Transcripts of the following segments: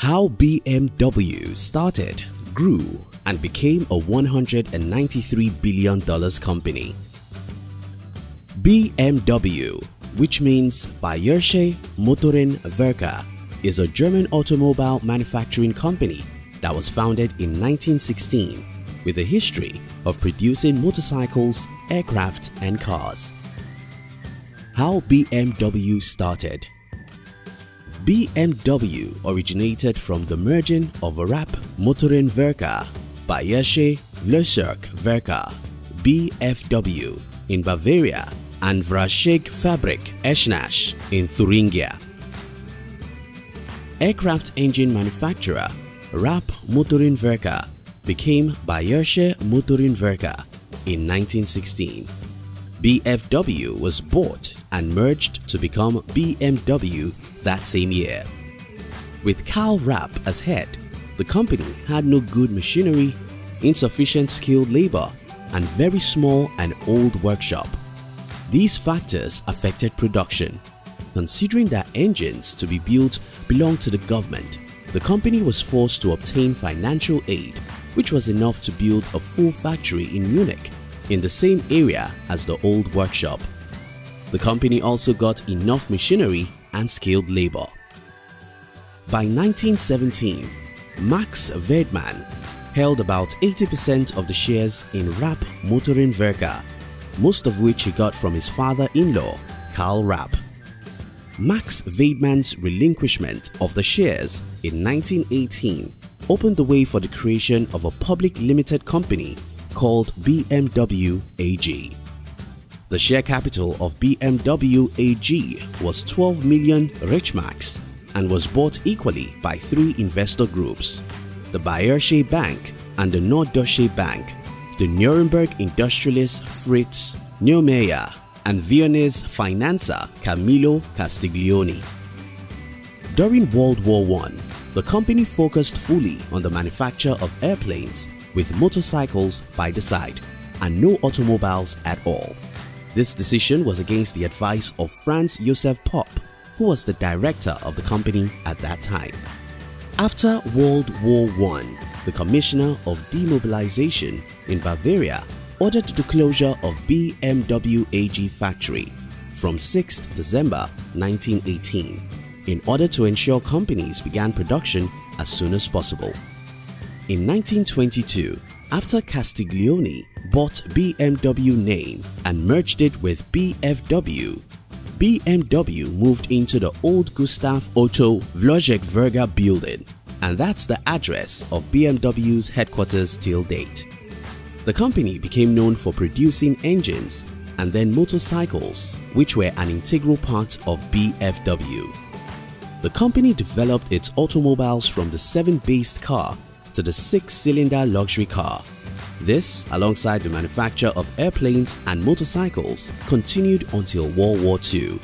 How BMW started, grew, and became a $193 billion company. BMW, which means Bayerische Motoren Werke, is a German automobile manufacturing company that was founded in 1916 with a history of producing motorcycles, aircraft, and cars. How BMW started. BMW originated from the merging of Rapp Motorenwerke, Bayerische Flugzeug Werke (BFW) in Bavaria and Fahrzeugfabrik Eisenach in Thuringia. Aircraft engine manufacturer Rapp Motorenwerke became Bayerische Motoren Werke in 1916. BFW was bought and merged to become BMW that same year. With Karl Rapp as head, the company had no good machinery, insufficient skilled labor, and very small and old workshop. These factors affected production. Considering that engines to be built belonged to the government, the company was forced to obtain financial aid, which was enough to build a full factory in Munich, in the same area as the old workshop. The company also got enough machinery and skilled labor. By 1917, Max Weidmann held about 80% of the shares in Rapp Motorenwerke, most of which he got from his father-in-law, Karl Rapp. Max Weidmann's relinquishment of the shares in 1918 opened the way for the creation of a public limited company called BMW AG. The share capital of BMW AG was 12 million Reichsmarks and was bought equally by three investor groups: the Bayerische Bank and the Norddeutsche Bank, the Nuremberg industrialist Fritz Neumayer, and Viennese financier Camillo Castiglioni. During World War I, the company focused fully on the manufacture of airplanes with motorcycles by the side and no automobiles at all. This decision was against the advice of Franz Josef Popp, who was the director of the company at that time. After World War I, the Commissioner of Demobilization in Bavaria ordered the closure of BMW AG factory from 6 December 1918 in order to ensure companies began production as soon as possible. In 1922, after Castiglioni bought BMW name and merged it with BFW, BMW moved into the old Gustav Otto Flugzeugwerke building, and that's the address of BMW's headquarters till date. The company became known for producing engines and then motorcycles, which were an integral part of BFW. The company developed its automobiles from the 7-based car to the 6-cylinder luxury car. This, alongside the manufacture of airplanes and motorcycles, continued until World War II.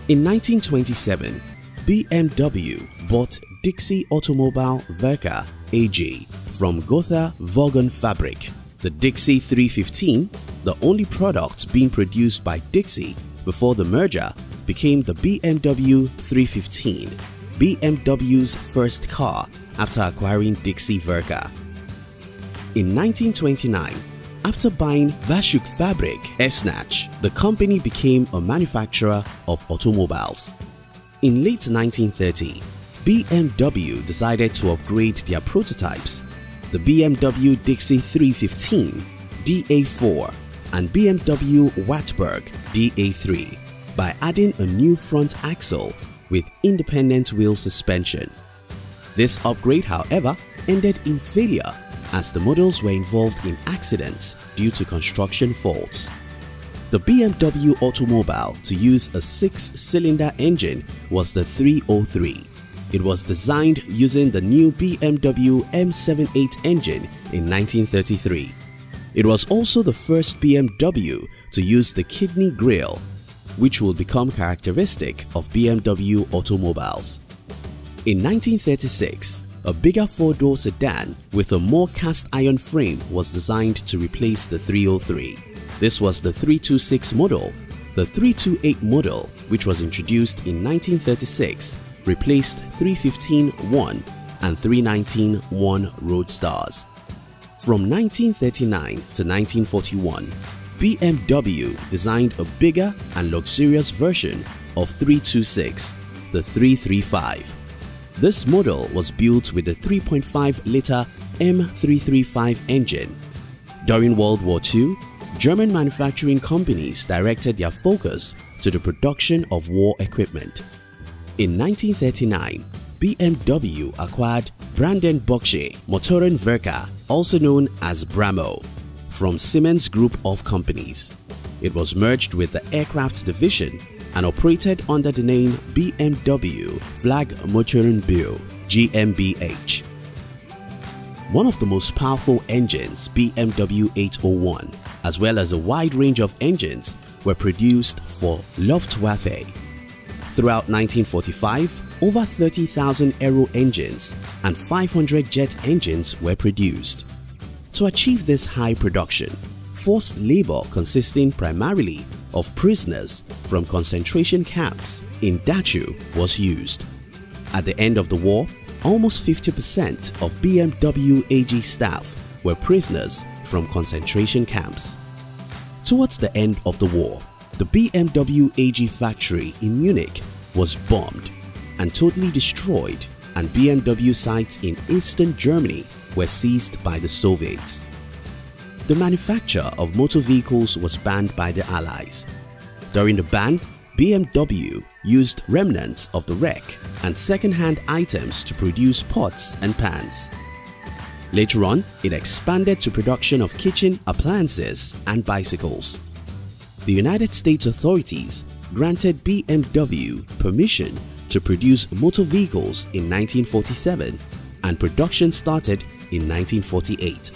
In 1927, BMW bought Dixie Automobile Werke AG from Gotha Wagenfabrik. The Dixie 315, the only product being produced by Dixie before the merger, became the BMW 315, BMW's first car after acquiring Dixie Werke. In 1929, after buying Fahrzeugfabrik Eisenach, the company became a manufacturer of automobiles. In late 1930, BMW decided to upgrade their prototypes, the BMW Dixie 315, DA4 and BMW Wartburg DA3, by adding a new front axle with independent wheel suspension. This upgrade, however, ended in failure as the models were involved in accidents due to construction faults. The BMW automobile to use a 6-cylinder engine was the 303. It was designed using the new BMW M78 engine in 1933. It was also the first BMW to use the kidney grille, which will become characteristic of BMW automobiles. In 1936, a bigger 4-door sedan with a more cast-iron frame was designed to replace the 303. This was the 326 model. The 328 model, which was introduced in 1936, replaced 315-1 and 319-1 Roadsters. From 1939 to 1941, BMW designed a bigger and luxurious version of 326, the 335. This model was built with a 3.5-liter M335 engine. During World War II, German manufacturing companies directed their focus to the production of war equipment. In 1939, BMW acquired Bayerische Motoren Werke, also known as BRAMO, from Siemens Group of companies. It was merged with the aircraft division and operated under the name BMW Flugmotorenbau GmbH. One of the most powerful engines, BMW 801, as well as a wide range of engines, were produced for Luftwaffe. Throughout 1945, over 30,000 aero engines and 500 jet engines were produced. To achieve this high production, forced labor consisting primarily of prisoners from concentration camps in Dachau was used. At the end of the war, almost 50% of BMW AG staff were prisoners from concentration camps. Towards the end of the war, the BMW AG factory in Munich was bombed and totally destroyed, and BMW sites in eastern Germany were seized by the Soviets. The manufacture of motor vehicles was banned by the Allies. During the ban, BMW used remnants of the wreck and second-hand items to produce pots and pans. Later on, it expanded to production of kitchen appliances and bicycles. The United States authorities granted BMW permission to produce motor vehicles in 1947, and production started in 1948.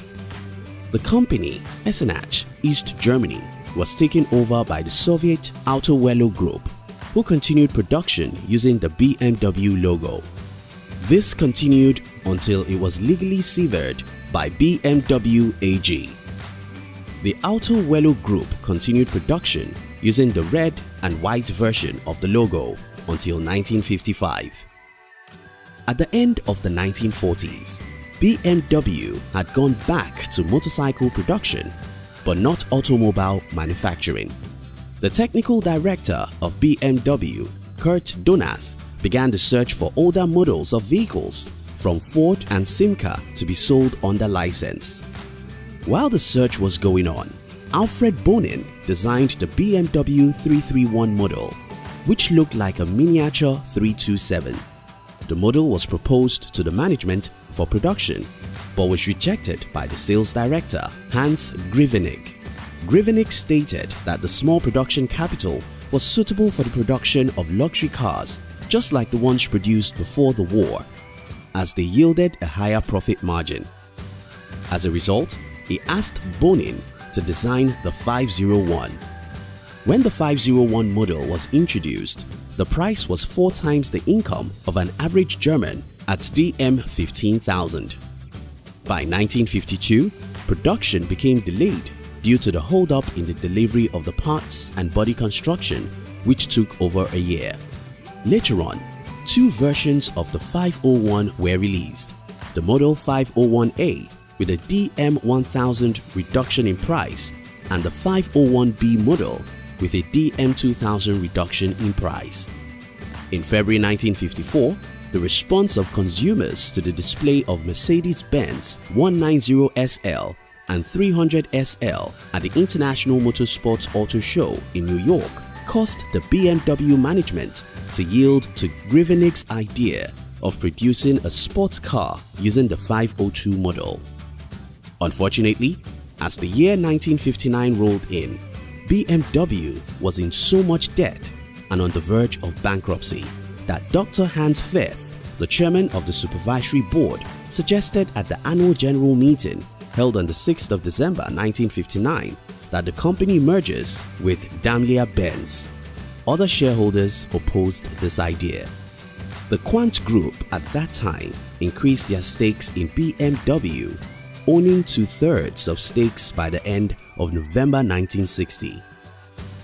The company, Eisenach, East Germany, was taken over by the Soviet Autowelo Group, who continued production using the BMW logo. This continued until it was legally severed by BMW AG. The Autowelo Group continued production using the red and white version of the logo until 1955. At the end of the 1940s, BMW had gone back to motorcycle production, but not automobile manufacturing. The technical director of BMW, Kurt Donath, began the search for older models of vehicles from Ford and Simca to be sold under license. While the search was going on, Alfred Bonin designed the BMW 331 model, which looked like a miniature 327. The model was proposed to the management for production, but was rejected by the sales director, Hans Grevenig. Grevenig stated that the small production capital was suitable for the production of luxury cars, just like the ones produced before the war, as they yielded a higher profit margin. As a result, he asked Bonin to design the 501. When the 501 model was introduced, the price was 4 times the income of an average German at DM 15,000. By 1952, production became delayed due to the hold-up in the delivery of the parts and body construction, which took over a year. Later on, 2 versions of the 501 were released: the model 501A with a DM1000 reduction in price and the 501B model with a DM2000 reduction in price. In February 1954, the response of consumers to the display of Mercedes-Benz 190SL and 300SL at the International Motorsports Auto Show in New York caused the BMW management to yield to Grevenig's idea of producing a sports car using the 502 model. Unfortunately, as the year 1959 rolled in, BMW was in so much debt and on the verge of bankruptcy that Dr. Hans Firth, the chairman of the supervisory board, suggested at the annual general meeting held on the 6th of December 1959 that the company merges with Daimler-Benz. Other shareholders opposed this idea. The Quant Group at that time increased their stakes in BMW, owning 2/3 of stakes by the end of November 1960.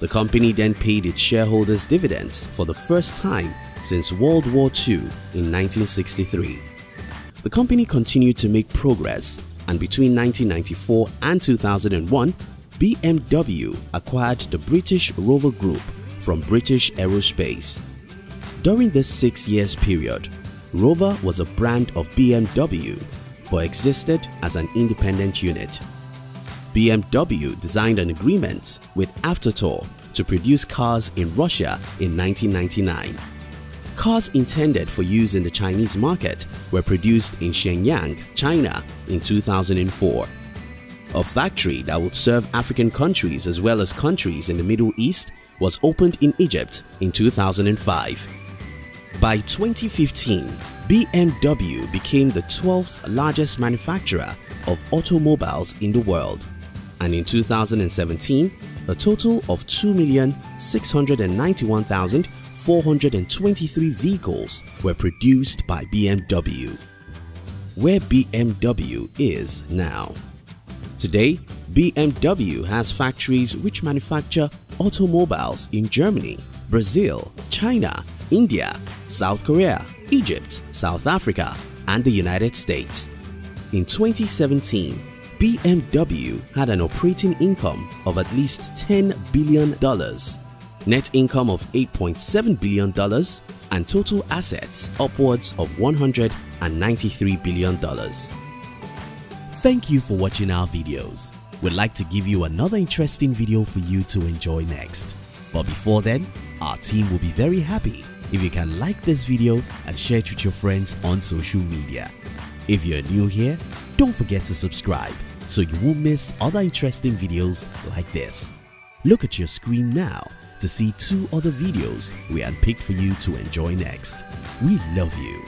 The company then paid its shareholders dividends for the first time since World War II in 1963. The company continued to make progress, and between 1994 and 2001, BMW acquired the British Rover Group from British Aerospace. During this 6 years period, Rover was a brand of BMW but existed as an independent unit. BMW designed an agreement with Avtotor to produce cars in Russia in 1999. Cars intended for use in the Chinese market were produced in Shenyang, China in 2004. A factory that would serve African countries as well as countries in the Middle East was opened in Egypt in 2005. By 2015, BMW became the 12th largest manufacturer of automobiles in the world, and in 2017, a total of 2,691,423 vehicles were produced by BMW. Where BMW is now. Today, BMW has factories which manufacture automobiles in Germany, Brazil, China, India, South Korea, Egypt, South Africa, and the United States. In 2017, BMW had an operating income of at least $10 billion, net income of $8.7 billion, and total assets upwards of $193 billion. Thank you for watching our videos. We'd like to give you another interesting video for you to enjoy next. But before then, our team will be very happy if you can like this video and share it with your friends on social media. If you're new here, don't forget to subscribe so you won't miss other interesting videos like this. Look at your screen now to see 2 other videos we handpicked for you to enjoy next. We love you.